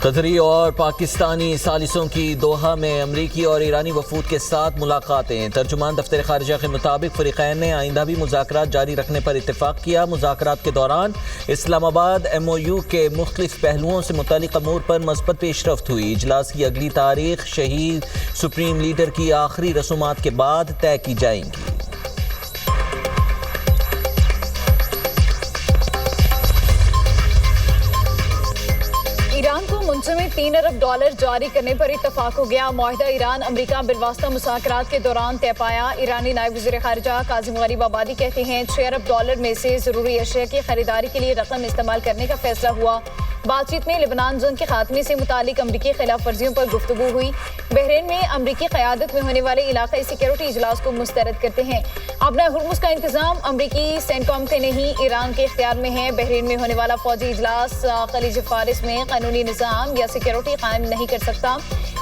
قطری اور پاکستانی ثالثوں کی دوحہ میں امریکی اور ایرانی وفود کے ساتھ ملاقاتیں۔ ترجمان دفتر خارجہ کے مطابق فریقین نے آئندہ بھی مذاکرات جاری رکھنے پر اتفاق کیا۔ مذاکرات کے دوران اسلام آباد MOU کے مختلف پہلوؤں سے متعلق امور پر مثبت پیش رفت ہوئی۔ اجلاس کی اگلی تاریخ شہید سپریم لیڈر کی آخری رسومات کے بعد طے کی جائیں گی۔ ایران کو منصف میں $3 ارب جاری کرنے پر اتفاق ہو گیا۔ معاہدہ ایران امریکہ بالواسطہ مذاکرات کے دوران طے پایا۔ ایرانی نائب وزیر خارجہ کاظم غریب آبادی کہتے ہیں $6 ارب میں سے ضروری اشیاء کی خریداری کے لیے رقم استعمال کرنے کا فیصلہ ہوا۔ بات چیت میں لبنان جنگ کے خاتمے سے متعلق امریکی خلاف ورزیوں پر گفتگو ہوئی۔ بحرین میں امریکی قیادت میں ہونے والے علاقائی سیکیورٹی اجلاس کو مسترد کرتے ہیں۔ آبنائے ہرمز کا انتظام امریکی سینٹکام کے نہیں ایران کے اختیار میں ہے۔ بحرین میں ہونے والا فوجی اجلاس خلیج فارس میں قانونی نظام یا سیکیورٹی قائم نہیں کر سکتا۔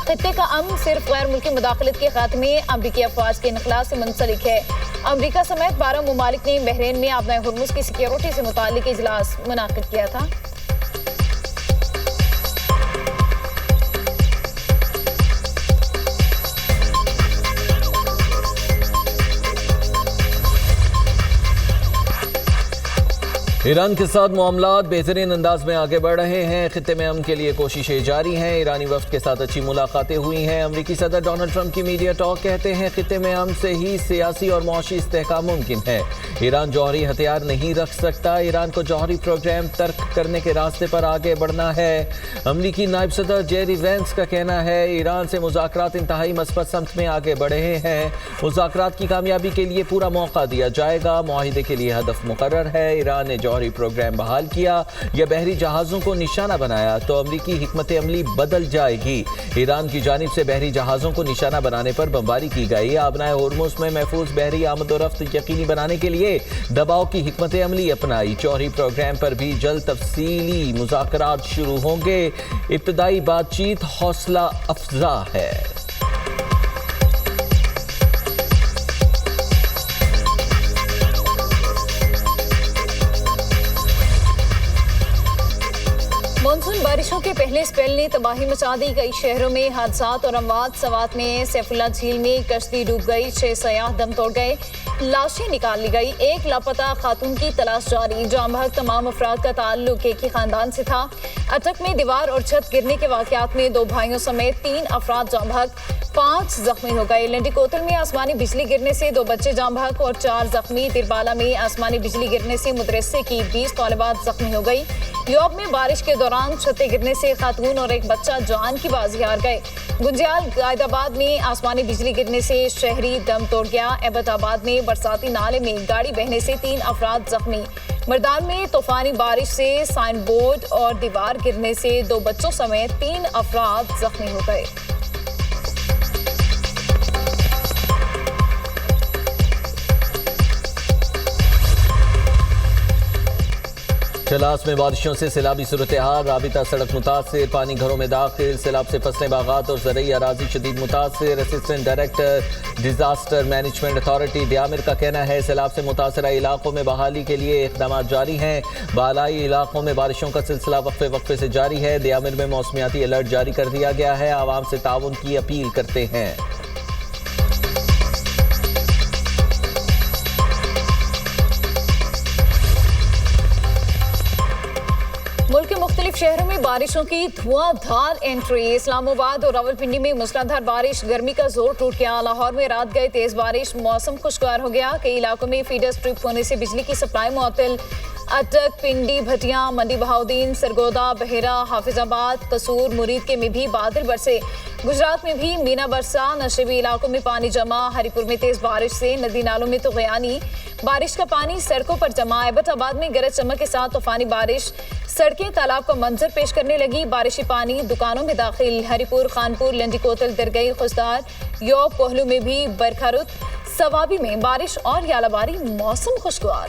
خطے کا امن صرف غیر ملکی مداخلت کے خاتمے امریکی افواج کے انخلاء سے منسلک ہے۔ امریکہ سمیت 12 ممالک نے بحرین میں آبنائے ہرمز کی سیکیورٹی سے متعلق اجلاس منعقد کیا تھا۔ ایران کے ساتھ معاملات بہترین انداز میں آگے بڑھ رہے ہیں۔ خطے میں امن کے لیے کوششیں جاری ہیں۔ ایرانی وفد کے ساتھ اچھی ملاقاتیں ہوئی ہیں۔ امریکی صدر ڈونلڈ ٹرمپ کی میڈیا ٹاک کہتے ہیں خطے میں امن سے ہی سیاسی اور معاشی استحکام ممکن ہے۔ ایران جوہری ہتھیار نہیں رکھ سکتا۔ ایران کو جوہری پروگرام ترک کرنے کے راستے پر آگے بڑھنا ہے۔ امریکی نائب صدر جیری وینس کا کہنا ہے ایران سے مذاکرات انتہائی مثبت سمت میں آگے بڑھے ہیں۔ مذاکرات کی کامیابی کے لیے پورا موقع دیا جائے گا۔ معاہدے کے لیے ہدف مقرر ہے۔ ایران نے جوہری پروگرام بحال کیا یا بحری جہازوں کو نشانہ بنایا تو امریکی حکمت عملی بدل جائے گی۔ ایران کی جانب سے بحری جہازوں کو نشانہ بنانے پر بمباری کی گئی۔ آبنائے ہرمز میں محفوظ بحری آمد و رفت یقینی بنانے کے لیے دباؤ کی حکمت عملی اپنائی۔ جوہری پروگرام پر بھی جلد تفصیلی مذاکرات شروع ہوں گے۔ ابتدائی بات چیت حوصلہ افزا ہے۔ مانسون بارشوں کے پہلے اسپیل نے تباہی مچا دی۔ کئی شہروں میں حادثات اور اموات۔ سوات میں سیف اللہ جھیل میں کشتی ڈوب گئی۔ 6 سیاح دم توڑ گئے۔ لاشیں نکال لی گئی۔ ایک لاپتہ خاتون کی تلاش جاری۔ جاں بحق تمام افراد کا تعلق ایک ہی خاندان سے تھا۔ اٹک میں دیوار اور چھت گرنے کے واقعات میں 2 بھائیوں سمیت 3 افراد جاں بحق، 5 زخمی ہو گئے۔ لنڈی کوتل میں آسمانی بجلی گرنے سے 2 بچے جاں بحق اور 4 زخمی۔ دربالہ میں آسمانی بجلی گرنے سے مدرسے کی 20 طالبات زخمی ہو گئی۔ یوب میں بارش کے دوران چھتیں گرنے سے خاتون اور ایک بچہ جان کی بازی ہار گئے۔ گنجیال قائد آباد میں آسمانی بجلی گرنے سے شہری دم توڑ گیا۔ ایبٹ آباد میں برساتی نالے میں گاڑی بہنے سے 3 افراد زخمی۔ مردان میں طوفانی بارش سے سائن بورڈ اور دیوار گرنے سے 2 بچوں سمیت 3 افراد زخمی ہو گئے۔ چلاس میں بارشوں سے سیلابی صورتحال۔ رابطہ سڑک متاثر، پانی گھروں میں داخل۔ سیلاب سے فصلیں، باغات اور زرعی اراضی شدید متاثر۔ Assistant director disaster management authority Diamer کا کہنا ہے سیلاب سے متاثرہ علاقوں میں بحالی کے لیے اقدامات جاری ہیں۔ بالائی علاقوں میں بارشوں کا سلسلہ وقفے سے جاری ہے۔ دیامر میں موسمیاتی الرٹ جاری کر دیا گیا ہے۔ عوام سے تعاون کی اپیل کرتے ہیں۔ ملک کے مختلف شہروں میں بارشوں کی دھواں دھار انٹری۔ اسلام آباد اور راولپنڈی میں موسلادھار بارش، گرمی کا زور ٹوٹ گیا۔ لاہور میں رات گئے تیز بارش، موسم خوشگوار ہو گیا۔ کئی علاقوں میں فیڈر سٹرپ ہونے سے بجلی کی سپلائی معطل۔ اٹک، پنڈی، بھٹیاں، منڈی بہاؤدین، سرگودا، بحیرہ، حافظ آباد، قصور، مرید کے میں بھی بادل برسے۔ گجرات میں بھی مینا برسا۔ نشیبی علاقوں میں پانی جمع۔ ہری پور میں تیز بارش سے ندی نالوں میں طغیانی۔ بارش کا پانی سڑکوں پر جمع۔ ایبٹ آباد میں گرج چمک کے ساتھ طوفانی بارش، سڑکیں تالاب کا منظر پیش کرنے لگی۔ بارشی پانی دکانوں میں داخل۔ ہری پور، خانپور، لنڈی کوتل، درگئی، خضدار، یوب، کوہلو میں بھی برکھا رت۔ سوابی میں بارش اور یالہ باری، موسم خوشگوار۔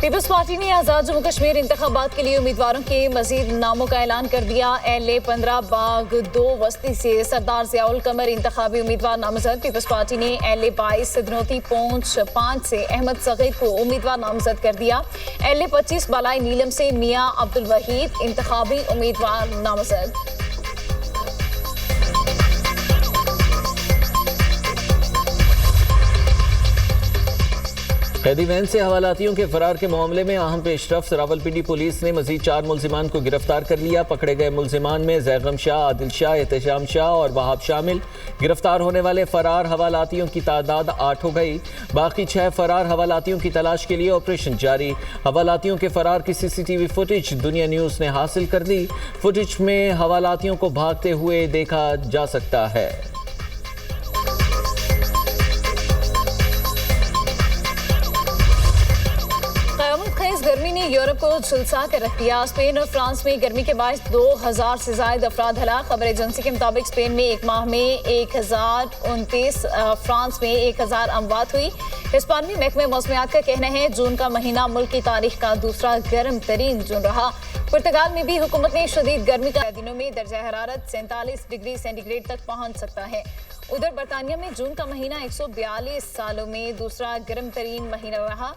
پیپلز پارٹی نے آزاد جموں کشمیر انتخابات کے لیے امیدواروں کے مزید ناموں کا اعلان کر دیا۔ LA 15 باغ 2 وسطی سے سردار ضیاء القمر انتخابی امیدوار نامزد۔ پیپلز پارٹی نے LA 22 سدنوتی پونچھ 5 سے احمد صغیر کو امیدوار نامزد کر دیا۔ LA 25 بالائی نیلم سے میاں عبدالوحید انتخابی امیدوار نامزد۔ قیدی وین سے حوالاتیوں کے فرار کے معاملے میں اہم پیش رفت۔ راولپنڈی پولیس نے مزید 4 ملزمان کو گرفتار کر لیا۔ پکڑے گئے ملزمان میں زیغم شاہ، عادل شاہ، احتشام شاہ اور وہاب شامل۔ گرفتار ہونے والے فرار حوالاتیوں کی تعداد 8 ہو گئی۔ باقی 6 فرار حوالاتیوں کی تلاش کے لیے آپریشن جاری۔ حوالاتیوں کے فرار کی CCTV فوٹیج دنیا نیوز نے حاصل کر لی۔ فوٹیج میں حوالاتیوں کو بھاگتے ہوئے دیکھا جا سکتا ہے۔ گرمی نے یورپ کو جھلسا کر رکھ دیا۔ اسپین اور فرانس میں گرمی کے باعث 2000 سے زائد افراد ہلاک۔ خبر ایجنسی کے مطابق اسپین میں ایک ماہ میں 1029، فرانس میں 1000 اموات ہوئی۔ ہسپانوی محکمہ موسمیات کا کہنا ہے جون کا مہینہ ملک کی تاریخ کا دوسرا گرم ترین جون رہا۔ پرتگال میں بھی حکومت نے شدید گرمی کا دنوں میں درجہ حرارت 47 ڈگری سینٹی گریڈ تک پہنچ سکتا ہے۔ ادھر برطانیہ میں جون کا مہینہ 142 سالوں میں دوسرا گرم ترین مہینہ رہا۔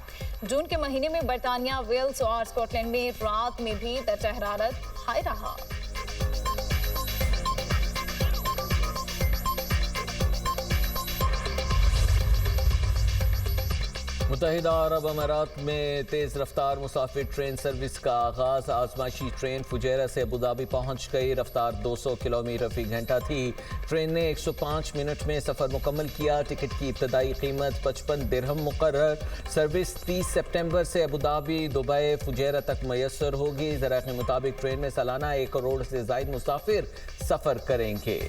جون کے مہینے میں برطانیہ، ویلز اور اسکاٹ لینڈ میں رات میں بھی درجہ حرارت ہائی رہا۔ متحدہ عرب امارات میں تیز رفتار مسافر ٹرین سروس کا آغاز۔ آزمائشی ٹرین فجیرہ سے ابوظہبی پہنچ گئی۔ رفتار 200 کلومیٹر فی گھنٹہ تھی۔ ٹرین نے 105 منٹ میں سفر مکمل کیا۔ ٹکٹ کی ابتدائی قیمت 55 درہم مقرر۔ سروس 30 سپٹمبر سے ابوظہبی، دبئی، فجیرہ تک میسر ہوگی۔ ذرائع کے مطابق ٹرین میں سالانہ 1 کروڑ سے زائد مسافر سفر کریں گے۔